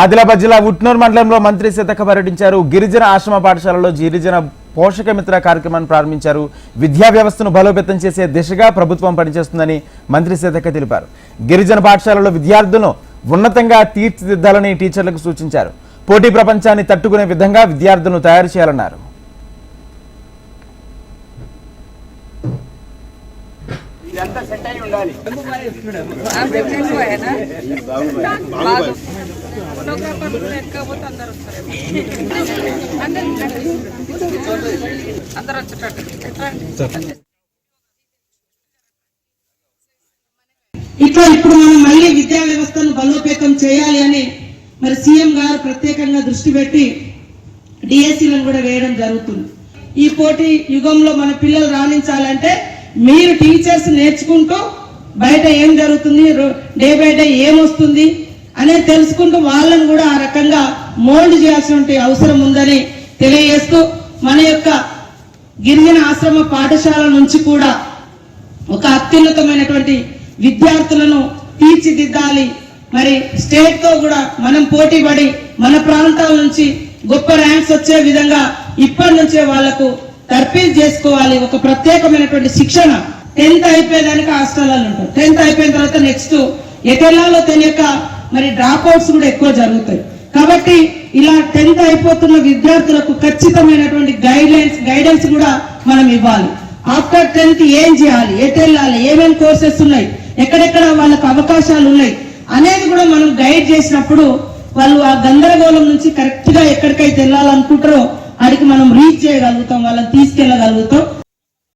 ఆదిలాబాద్ జిల్లా ఉట్నూరు మండలంలో మంత్రి సీతక్క పర్యటించారు. గిరిజన ఆశ్రమ పాఠశాలలో గిరిజన పోషక మిత్ర కార్యక్రమాన్ని ప్రారంభించారు. విద్యా వ్యవస్థను బలోపేతం చేసే దిశగా ప్రభుత్వం పనిచేస్తుందని మంత్రి సీతక్క తెలిపారు. గిరిజన పాఠశాలలో విద్యార్థులను ఉన్నతంగా తీర్చిదిద్దాలని టీచర్లకు సూచించారు. పోటీ ప్రపంచాన్ని తట్టుకునే విధంగా విద్యార్థులను తయారు చేయాలన్నారు. ఇట్లా ఇప్పుడు మనం మళ్ళీ విద్యా వ్యవస్థను బలోపేతం చేయాలి అని మరి సీఎం గారు ప్రత్యేకంగా దృష్టి పెట్టి డిఎస్సీలను కూడా వేయడం జరుగుతుంది. ఈ పోటీ యుగంలో మన పిల్లలు రాణించాలంటే మీరు టీచర్స్ నేర్చుకుంటూ బయట ఏం జరుగుతుంది, డే బై డే ఏమొస్తుంది అనేది తెలుసుకుంటూ వాళ్ళని కూడా ఆ రకంగా మోల్డ్ చేయాల్సిన అవసరం ఉందని తెలియజేస్తూ మన యొక్క గిరిజన ఆశ్రమ పాఠశాల నుంచి కూడా ఒక అత్యున్నతమైనటువంటి విద్యార్థులను తీర్చిదిద్దాలి. మరి స్టేట్ తో కూడా మనం పోటీ పడి మన ప్రాంతాల నుంచి గొప్ప ర్యాంక్స్ వచ్చే విధంగా ఇప్పటి నుంచే వాళ్లకు తర్ఫీదు చేసుకోవాలి. ఒక ప్రత్యేకమైనటువంటి శిక్షణ 10th అయిపోయేదానికి హాస్టల్లో ఉంటారు. 10th అయిపోయిన తర్వాత నెక్స్ట్ ఎటెల్లాలో తెలియక మరి డ్రాప్ అవుట్స్ కూడా ఎక్కువ జరుగుతాయి. కాబట్టి ఇలా 10th అయిపోతున్న విద్యార్థులకు ఖచ్చితమైనటువంటి గైడెన్స్ కూడా మనం ఇవ్వాలి. ఆఫ్టర్ 10th ఏం చేయాలి, ఎటెల్లాలి, ఏమేమి కోర్సెస్ ఉన్నాయి, ఎక్కడెక్కడ వాళ్ళకు అవకాశాలు ఉన్నాయి అనేది కూడా మనం గైడ్ చేసినప్పుడు వాళ్ళు ఆ గందరగోళం నుంచి కరెక్ట్ గా ఎక్కడికైతే వెళ్ళాలనుకుంటారో అడిగి మనం రీచ్ చేయగలుగుతాం, వాళ్ళని తీసుకెళ్ళగలుగుతాం.